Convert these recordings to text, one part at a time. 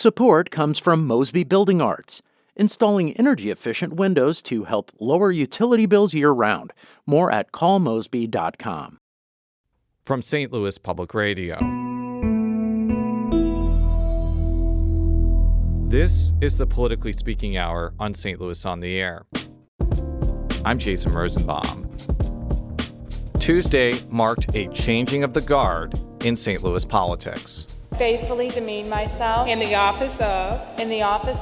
Support comes from Mosby Building Arts, installing energy-efficient windows to help lower utility bills year-round. More at callmosby.com. From St. Louis Public Radio. This is the Politically Speaking Hour on St. Louis on the Air. I'm Jason Rosenbaum. Tuesday marked a changing of the guard in St. Louis politics. Faithfully demean myself in the office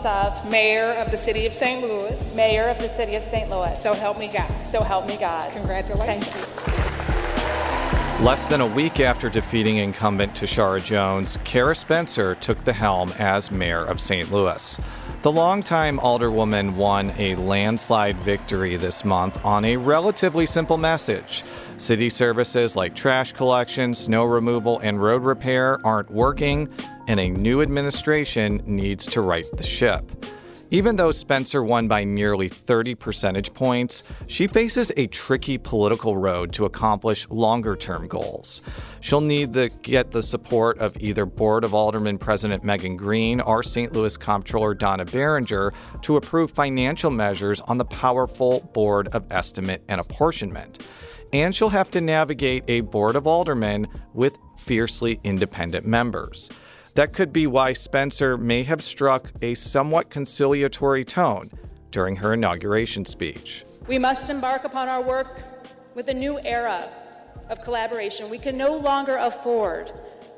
of Mayor of the City of St. Louis. Mayor of the City of St. Louis. So help me God. So help me God. Congratulations. Thank you. Less than a week after defeating incumbent Tashara Jones, Cara Spencer took the helm as mayor of St. Louis. The longtime alderwoman won a landslide victory this month on a relatively simple message. City services like trash collection, snow removal, and road repair aren't working, and a new administration needs to right the ship. Even though Spencer won by nearly 30 percentage points, she faces a tricky political road to accomplish longer-term goals. She'll need to get the support of either Board of Alderman President Megan Green or St. Louis comptroller Donna Baringer to approve financial measures on the powerful Board of Estimate and Apportionment. And she'll have to navigate a Board of Aldermen with fiercely independent members. That could be why Spencer may have struck a somewhat conciliatory tone during her inauguration speech. We must embark upon our work with a new era of collaboration. We can no longer afford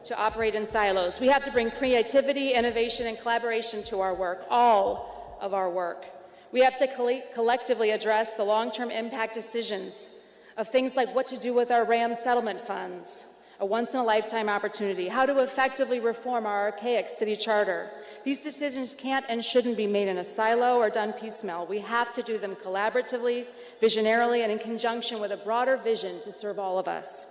to operate in silos. We have to bring creativity, innovation, and collaboration to our work, all of our work. We have to collectively address the long-term impact decisions of things like what to do with our RAM settlement funds, a once-in-a-lifetime opportunity, how to effectively reform our archaic city charter. These decisions can't and shouldn't be made in a silo or done piecemeal. We have to do them collaboratively, visionarily, and in conjunction with a broader vision to serve all of us.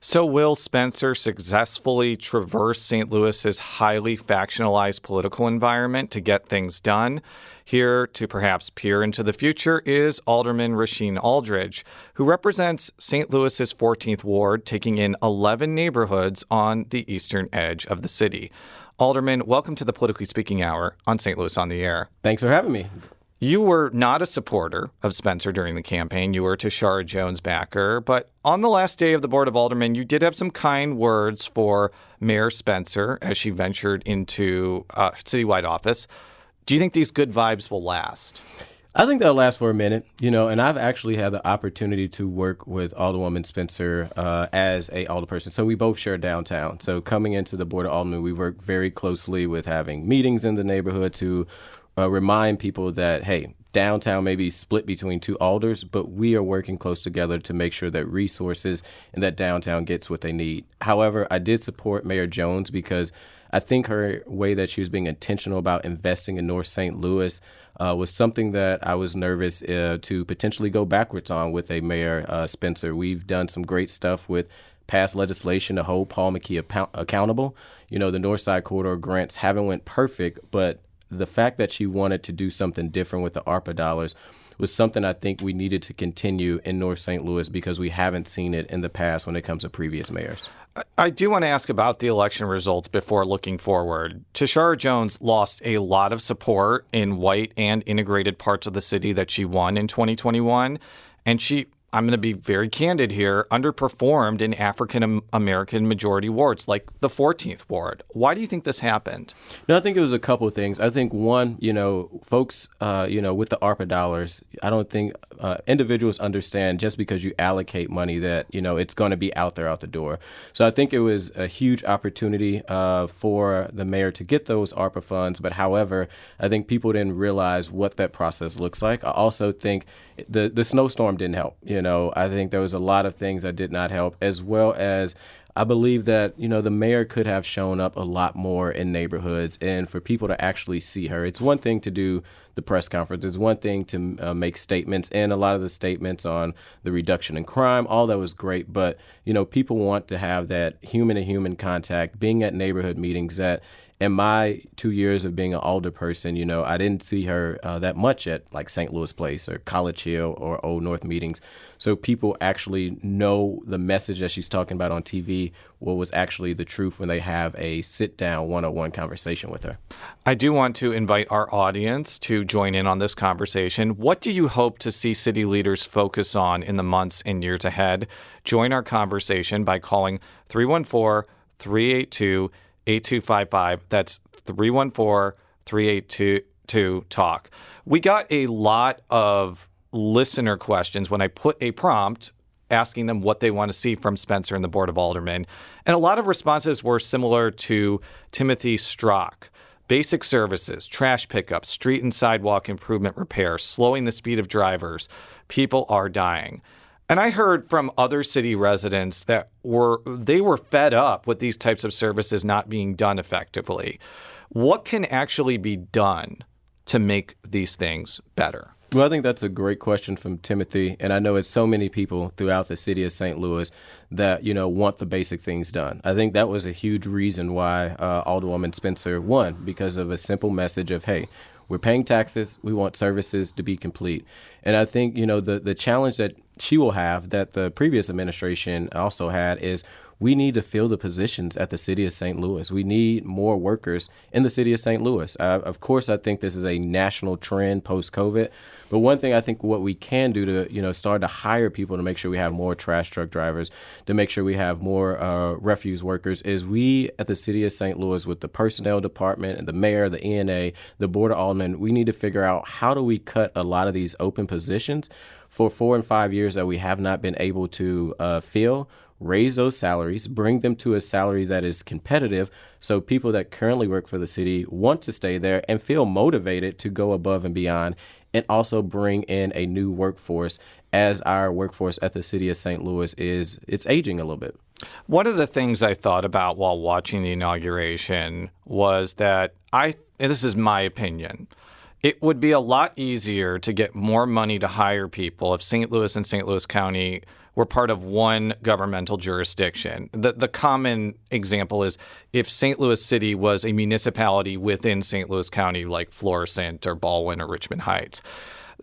So will Spencer successfully traverse St. Louis's highly factionalized political environment to get things done? Here to perhaps peer into the future is Alderman Rasheen Aldridge, who represents St. Louis's 14th Ward, taking in 11 neighborhoods on the eastern edge of the city. Alderman, welcome to the Politically Speaking Hour on St. Louis on the Air. Thanks for having me. You were not a supporter of Spencer during the campaign. You were Tashara Jones' backer. But on the last day of the Board of Aldermen, you did have some kind words for Mayor Spencer as she ventured into citywide office. Do you think these good vibes will last? I think they'll last for a minute, and I've actually had the opportunity to work with Alderwoman Spencer as a alderperson. So we both share downtown. So coming into the Board of Aldermen, we work very closely with having meetings in the neighborhood to remind people that, hey, downtown may be split between two alders, but we are working close together to make sure that resources in that downtown gets what they need. However, I did support Mayor Jones because I think her way that she was being intentional about investing in North St. Louis was something that I was nervous to potentially go backwards on with a Mayor Spencer. We've done some great stuff with past legislation to hold Paul McKee accountable. The North Side Corridor grants haven't went perfect, but the fact that she wanted to do something different with the ARPA dollars was something I think we needed to continue in North St. Louis because we haven't seen it in the past when it comes to previous mayors. I do want to ask about the election results before looking forward. Tashara Jones lost a lot of support in white and integrated parts of the city that she won in 2021, and she, I'm going to be very candid here, underperformed in African-American majority wards like the 14th Ward. Why do you think this happened? No, I think it was a couple of things. I think one, folks, with the ARPA dollars, I don't think individuals understand just because you allocate money that, it's going to be out the door. So I think it was a huge opportunity for the mayor to get those ARPA funds. But however, I think people didn't realize what that process looks like. I also think the snowstorm didn't help. I think there was a lot of things that did not help, as well as I believe that, the mayor could have shown up a lot more in neighborhoods and for people to actually see her. It's one thing to do the press conference. It's one thing to make statements, and a lot of the statements on the reduction in crime, all that was great. But, people want to have that human-to-human contact, being at neighborhood meetings that in my 2 years of being an alder person, I didn't see her that much at like St. Louis Place or College Hill or Old North meetings. So people actually know the message that she's talking about on TV, what was actually the truth when they have a sit-down one-on-one conversation with her. I do want to invite our audience to join in on this conversation. What do you hope to see city leaders focus on in the months and years ahead? Join our conversation by calling 314-382-8255. That's 314-382-TALK. We got a lot of listener questions when I put a prompt asking them what they want to see from Spencer and the Board of Aldermen. And a lot of responses were similar to Timothy Strzok. Basic services, trash pickup, street and sidewalk improvement repair, slowing the speed of drivers. People are dying. And I heard from other city residents that they were fed up with these types of services not being done effectively. What can actually be done to make these things better? Well, I think that's a great question from Timothy, and I know it's so many people throughout the city of St. Louis that, want the basic things done. I think that was a huge reason why Alderwoman Spencer won, because of a simple message of, hey, we're paying taxes, we want services to be complete. And I think, the challenge that she will have that the previous administration also had is we need to fill the positions at the city of St. Louis. We need more workers in the city of St. Louis. Of course, I think this is a national trend post-COVID. But one thing I think what we can do to, start to hire people to make sure we have more trash truck drivers, to make sure we have more refuse workers, is we at the city of St. Louis with the personnel department and the mayor, the ENA, the Board of Aldermen, we need to figure out how do we cut a lot of these open positions for 4 and 5 years that we have not been able to fill. Raise those salaries, bring them to a salary that is competitive so people that currently work for the city want to stay there and feel motivated to go above and beyond, and also bring in a new workforce as our workforce at the city of St. Louis it's aging a little bit. One of the things I thought about while watching the inauguration was that and this is my opinion, it would be a lot easier to get more money to hire people if St. Louis and St. Louis County were part of one governmental jurisdiction. The common example is if St. Louis City was a municipality within St. Louis County, like Florissant or Baldwin or Richmond Heights.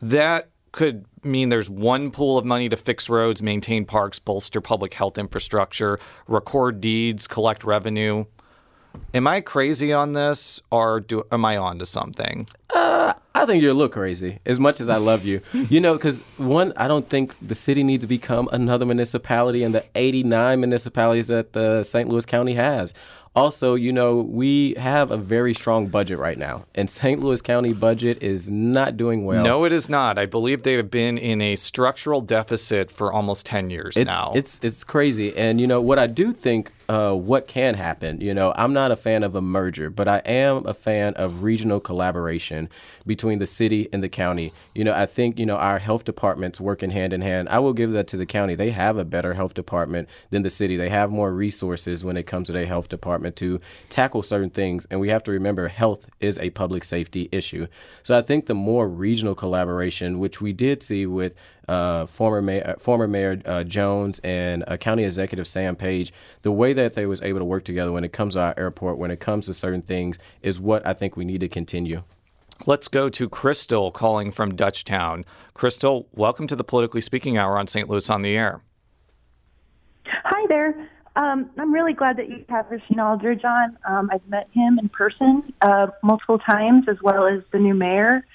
That could mean there's one pool of money to fix roads, maintain parks, bolster public health infrastructure, record deeds, collect revenue. Am I crazy on this, or am I on to something? I think you're a little crazy, as much as I love you. Because one, I don't think the city needs to become another municipality in the 89 municipalities that the St. Louis County has. Also, we have a very strong budget right now, and St. Louis County budget is not doing well. No, it is not. I believe they have been in a structural deficit for almost 10 years now. It's crazy. And, what I do think what can happen, I'm not a fan of a merger, but I am a fan of regional collaboration between the city and the county. I think, our health departments working hand in hand. I will give that to the county. They have a better health department than the city. They have more resources when it comes to their health department to tackle certain things. And we have to remember health is a public safety issue. So I think the more regional collaboration, which we did see with former Mayor Jones and County Executive Sam Page, the way that they was able to work together when it comes to our airport, when it comes to certain things, is what I think we need to continue. Let's go to Crystal calling from Dutchtown. Crystal, welcome to the Politically Speaking Hour on St. Louis on the Air. Hi there. I'm really glad that you have Rasheen Aldridge on. I've met him in person multiple times, as well as the new mayor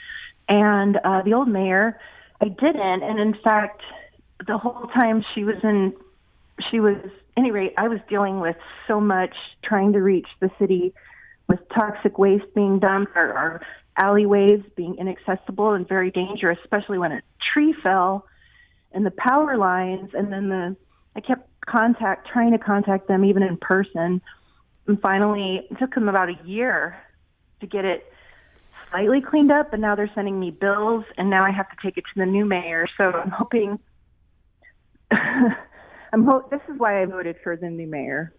and the old mayor. I didn't, and in fact, the whole time I was dealing with so much trying to reach the city with toxic waste being dumped or alleyways being inaccessible and very dangerous, especially when a tree fell and the power lines, and then I kept trying to contact them even in person, and finally it took them about a year to get it slightly cleaned up, and now they're sending me bills, and now I have to take it to the new mayor. So I'm hoping this is why I voted for the new mayor.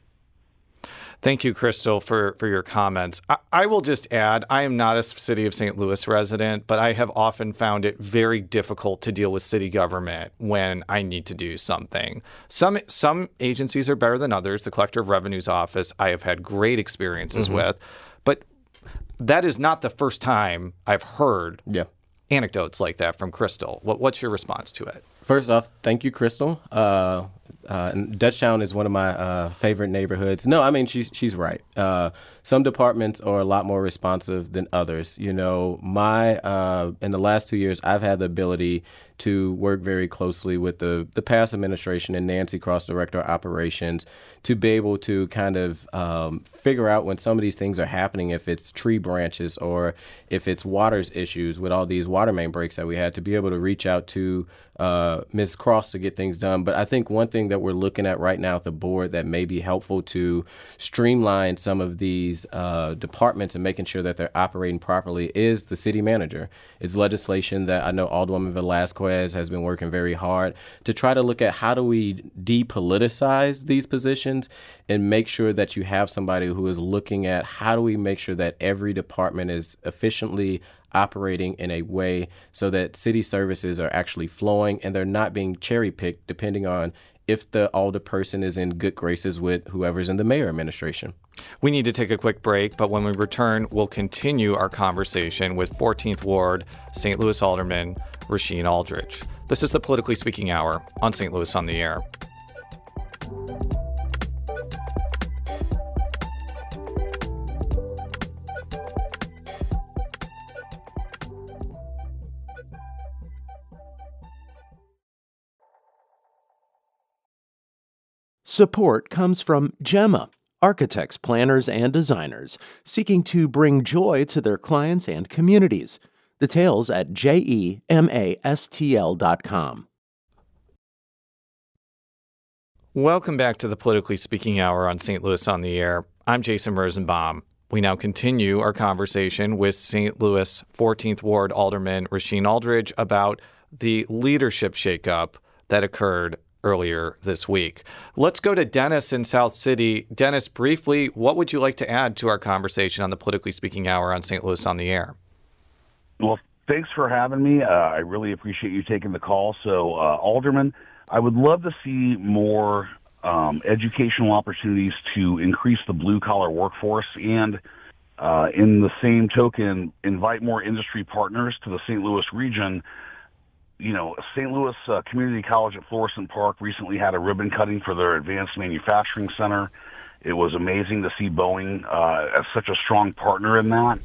Thank you, Crystal, for your comments. I will just add, I am not a City of St. Louis resident, but I have often found it very difficult to deal with city government when I need to do something. Some agencies are better than others. The Collector of Revenue's office I have had great experiences with. But That is not the first time I've heard Yeah. anecdotes like that from Crystal. What's your response to it? First off, thank you, Crystal. And Dutchtown is one of my favorite neighborhoods. No, I mean, she's right. Some departments are a lot more responsive than others. You know, in the last 2 years, I've had the ability to work very closely with the past administration and Nancy Cross, Director of Operations, to be able to kind of figure out when some of these things are happening, if it's tree branches or if it's waters issues with all these water main breaks that we had, to be able to reach out to Ms. Cross to get things done. But I think one thing that we're looking at right now at the board that may be helpful to streamline some of these departments and making sure that they're operating properly is the city manager. It's legislation that I know Alderwoman Velasquez has been working very hard to try to look at how do we depoliticize these positions and make sure that you have somebody who is looking at how do we make sure that every department is efficiently operating in a way so that city services are actually flowing and they're not being cherry-picked depending on if the alder person is in good graces with whoever's in the mayor administration. We need to take a quick break, but when we return, we'll continue our conversation with 14th Ward St. Louis Alderman Rasheen Aldridge. This is the Politically Speaking Hour on St. Louis on the Air. Support comes from Gemma, architects, planners, and designers seeking to bring joy to their clients and communities. Details at gemastl.com. Welcome back to the Politically Speaking Hour on St. Louis on the Air. I'm Jason Rosenbaum. We now continue our conversation with St. Louis 14th Ward Alderman Rasheen Aldridge about the leadership shakeup that occurred earlier this week. Let's go to Dennis in South City. Dennis, briefly, what would you like to add to our conversation on the Politically Speaking Hour on St. Louis on the Air? Well, thanks for having me. I really appreciate you taking the call. So, Alderman, I would love to see more educational opportunities to increase the blue-collar workforce and, in the same token, invite more industry partners to the St. Louis region. You know, St. Louis Community College at Florissant Park recently had a ribbon cutting for their advanced manufacturing center. It was amazing to see Boeing as such a strong partner in that.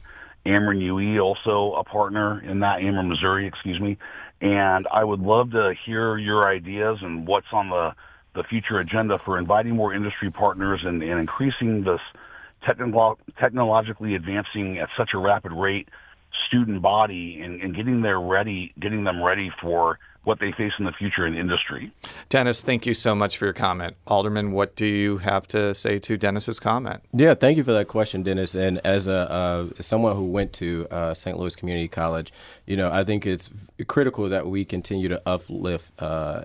Ameren UE also a partner in that, Ameren Missouri, excuse me. And I would love to hear your ideas and what's on the future agenda for inviting more industry partners and increasing this technologically advancing at such a rapid rate student body and getting them ready for what they face in the future in industry. Dennis, thank you so much for your comment. Alderman, what do you have to say to Dennis's comment? Yeah, thank you for that question, Dennis. And as someone who went to St. Louis Community College, you know, I think it's critical that we continue to uplift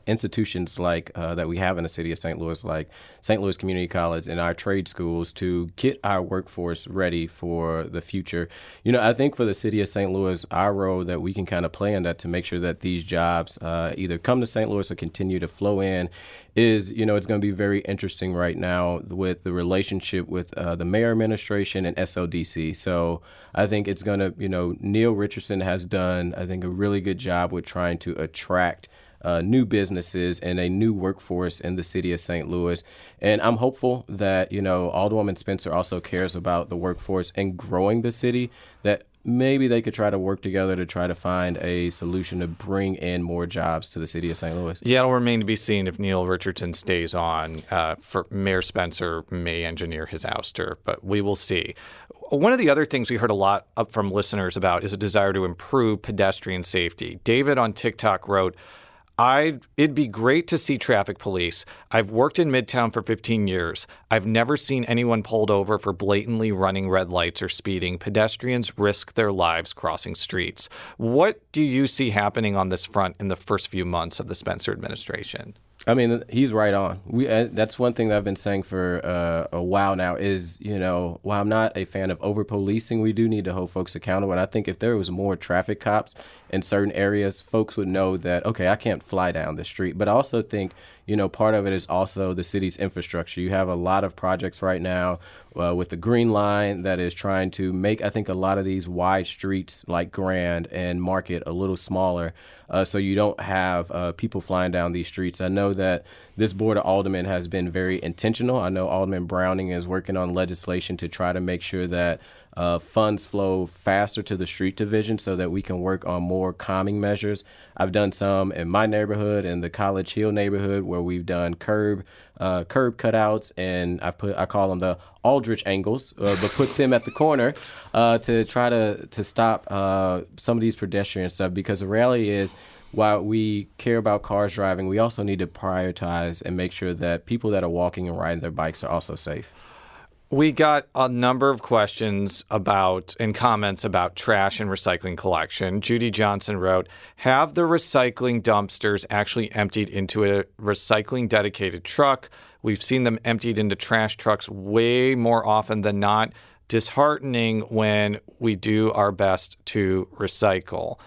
institutions like that we have in the city of St. Louis, like St. Louis Community College and our trade schools, to get our workforce ready for the future. You know, I think for the city of St. Louis, our role that we can kind of play in that to make sure that these jobs either come to St. Louis or continue to flow in is, you know, it's going to be very interesting right now with the relationship with the mayor administration and SLDC. So I think it's going to, you know, Neil Richardson has done, I think, a really good job with trying to attract new businesses and a new workforce in the city of St. Louis. And I'm hopeful that, you know, Alderwoman Spencer also cares about the workforce and growing the city, that maybe they could try to work together to try to find a solution to bring in more jobs to the city of St. Louis. Yeah, it'll remain to be seen if Neil Richardson stays on. For Mayor Spencer may engineer his ouster, but we will see. One of the other things we heard a lot up from listeners about is a desire to improve pedestrian safety. David on TikTok wrote, it'd be great to see traffic police. I've worked in Midtown for 15 years. I've never seen anyone pulled over for blatantly running red lights or speeding. Pedestrians risk their lives crossing streets. What do you see happening on this front in the first few months of the Spencer administration? I mean, he's right on. That's one thing that I've been saying for a while now is, you know, while I'm not a fan of over-policing, we do need to hold folks accountable. And I think if there was more traffic cops in certain areas, folks would know that, okay, I can't fly down the street. But I also think, you know, part of it is also the city's infrastructure. You have a lot of projects right now with the Green Line that is trying to make, I think, a lot of these wide streets like Grand and Market a little smaller, so you don't have people flying down these streets. I know that this Board of Aldermen has been very intentional. I know Alderman Browning is working on legislation to try to make sure that funds flow faster to the street division so that we can work on more calming measures. I've done some in my neighborhood, in the College Hill neighborhood, where we've done curb cutouts, and I call them the Aldridge angles, but put them at the corner to try to stop some of these pedestrian stuff, because the reality is, while we care about cars driving, we also need to prioritize and make sure that people that are walking and riding their bikes are also safe. We got a number of questions about and comments about trash and recycling collection. Judy Johnson wrote, have the recycling dumpsters actually emptied into a recycling dedicated truck? We've seen them emptied into trash trucks way more often than not. Disheartening when we do our best to recycle.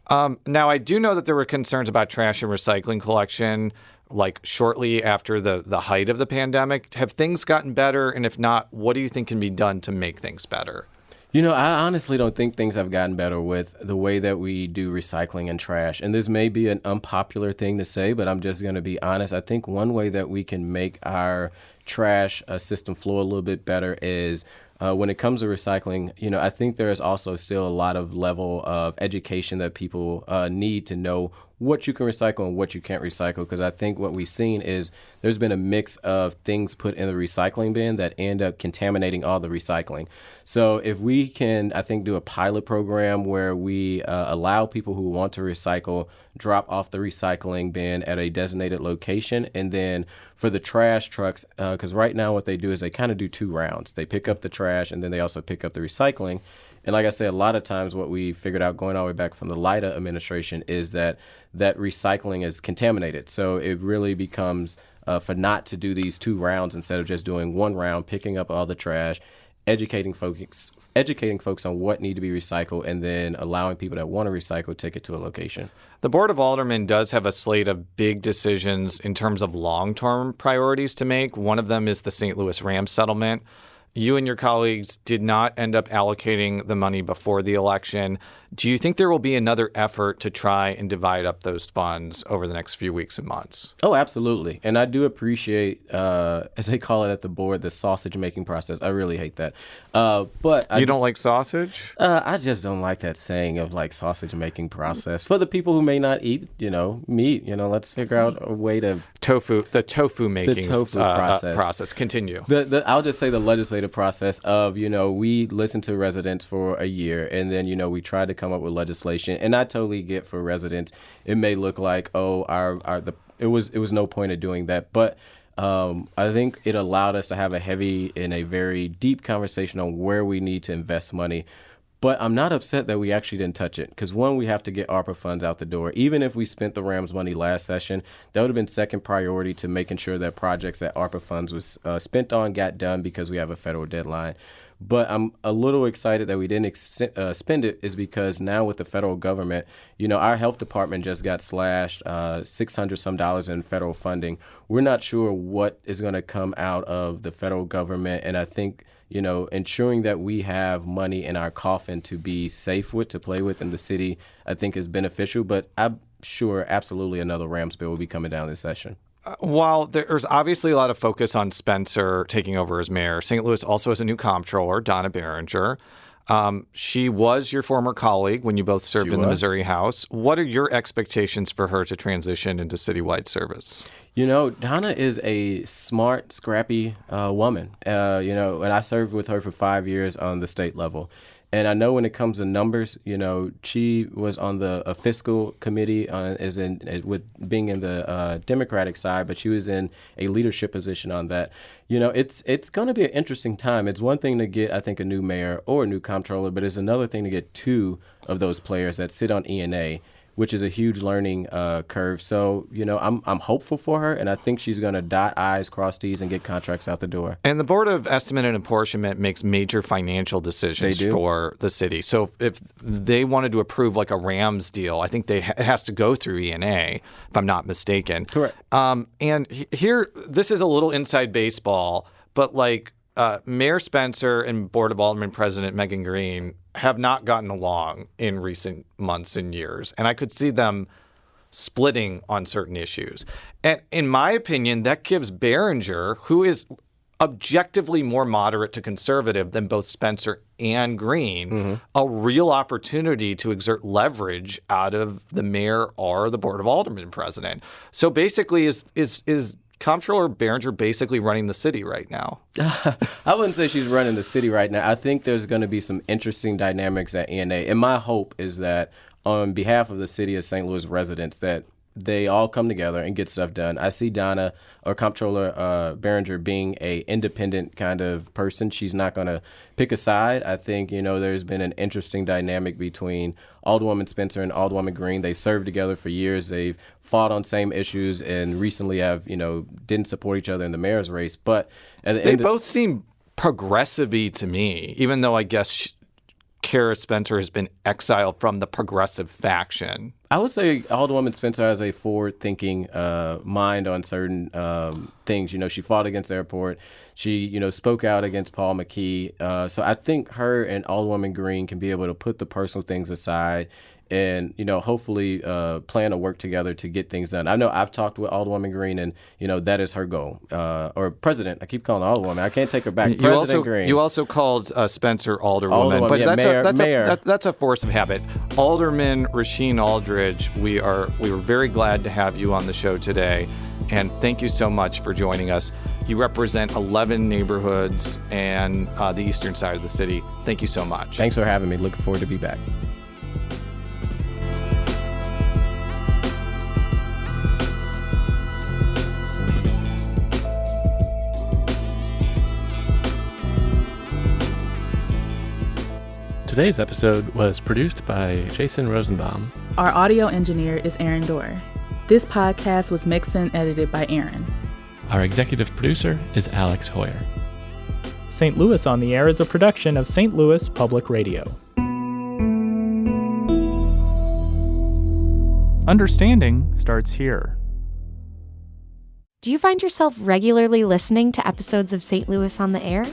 Now, I do know that there were concerns about trash and recycling collection like shortly after the height of the pandemic. Have things gotten better? And if not, what do you think can be done to make things better? You know, I honestly don't think things have gotten better with the way that we do recycling and trash. And this may be an unpopular thing to say, but I'm just going to be honest. I think one way that we can make our trash system flow a little bit better is when it comes to recycling, you know, I think there is also still a lot of level of education that people need to know what you can recycle and what you can't recycle. Because I think what we've seen is there's been a mix of things put in the recycling bin that end up contaminating all the recycling. So if we can, I think, do a pilot program where we allow people who want to recycle drop off the recycling bin at a designated location, and then for the trash trucks, because right now what they do is they kind of do two rounds. They pick up the trash and then they also pick up the recycling. And like I said, a lot of times what we figured out going all the way back from the LIDA administration is that recycling is contaminated. So it really becomes for not to do these two rounds instead of just doing one round, picking up all the trash, educating folks on what need to be recycled, and then allowing people that want to recycle take it to a location. The Board of Aldermen does have a slate of big decisions in terms of long-term priorities to make. One of them is the St. Louis Rams settlement. You and your colleagues did not end up allocating the money before the election. Do you think there will be another effort to try and divide up those funds over the next few weeks and months? Oh, absolutely. And I do appreciate, as they call it at the board, the sausage-making process. I really hate that. But you don't like sausage? I just don't like that saying of like sausage-making process. For the people who may not eat, meat, let's figure out a way to... The tofu making process. Continue. I'll just say the legislative process of, we listened to residents for a year, and then, we tried to come up with legislation. And I totally get for residents, it may look like, it was no point of doing that. But I think it allowed us to have a heavy and a very deep conversation on where we need to invest money. But I'm not upset that we actually didn't touch it, because one, we have to get ARPA funds out the door. Even if we spent the Rams money last session, that would have been second priority to making sure that projects that ARPA funds was spent on got done, because we have a federal deadline. But I'm a little excited that we didn't spend it, is because now with the federal government, our health department just got slashed $600 some in federal funding. We're not sure what is going to come out of the federal government, and I think ensuring that we have money in our coffin to be safe with, to play with in the city, I think is beneficial. But I'm sure absolutely another Rams bill will be coming down this session. While there's obviously a lot of focus on Spencer taking over as mayor, St. Louis also has a new comptroller, Donna Baringer. She was your former colleague when you both served in the Missouri House. What are your expectations for her to transition into citywide service? Donna is a smart, scrappy woman. And I served with her for 5 years on the state level. And I know when it comes to numbers, she was on the fiscal committee with being in the Democratic side, but she was in a leadership position on that. It's going to be an interesting time. It's one thing to get, I think, a new mayor or a new comptroller, but it's another thing to get two of those players that sit on E&A, which is a huge learning curve. So, I'm hopeful for her, and I think she's going to dot I's, cross T's, and get contracts out the door. And the Board of Estimate and Apportionment makes major financial decisions for the city. So if they wanted to approve like a Rams deal, I think it has to go through E&A, if I'm not mistaken. Correct. And here, this is a little inside baseball, but like Mayor Spencer and Board of Alderman President Megan Green have not gotten along in recent months and years, and I could see them splitting on certain issues. And in my opinion, that gives Baringer, who is objectively more moderate to conservative than both Spencer and Green, a real opportunity to exert leverage out of the mayor or the Board of Alderman president. So basically, is Comptroller Baringer basically running the city right now? I wouldn't say she's running the city right now. I think there's going to be some interesting dynamics at ENA. And my hope is that on behalf of the city of St. Louis residents, that they all come together and get stuff done. I see Donna, or Comptroller Baringer, being a independent kind of person. She's not going to pick a side. I think, there's been an interesting dynamic between Alderwoman Spencer and Alderwoman Green. They served together for years. They've fought on same issues and recently have, didn't support each other in the mayor's race. But at the they end both seem progressive-y to me, even though I guess Cara Spencer has been exiled from the progressive faction. I would say Alderwoman Spencer has a forward-thinking mind on certain things. She fought against the airport. She, spoke out against Paul McKee. So I think her and Alderwoman Green can be able to put the personal things aside and, hopefully plan to work together to get things done. I know I've talked with Alderwoman Green, and, that is her goal. Or President. I keep calling her Alderwoman. I can't take her back. President Green. You also called Spencer Alderwoman. But yeah, that's a force of habit. Alderman Rasheen Aldridge, we were very glad to have you on the show today. And thank you so much for joining us. You represent 11 neighborhoods and the eastern side of the city. Thank you so much. Thanks for having me. Looking forward to be back. Today's episode was produced by Jason Rosenbaum. Our audio engineer is Aaron Dorr. This podcast was mixed and edited by Aaron. Our executive producer is Alex Hoyer. St. Louis on the Air is a production of St. Louis Public Radio. Understanding starts here. Do you find yourself regularly listening to episodes of St. Louis on the Air?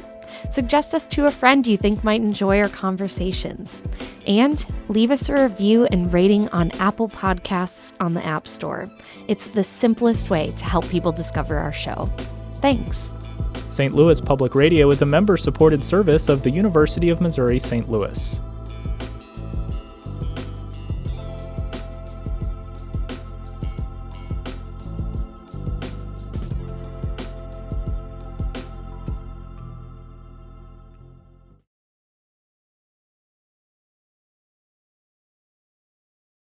Suggest us to a friend you think might enjoy our conversations. And leave us a review and rating on Apple Podcasts on the App Store. It's the simplest way to help people discover our show. Thanks. St. Louis Public Radio is a member-supported service of the University of Missouri St. Louis.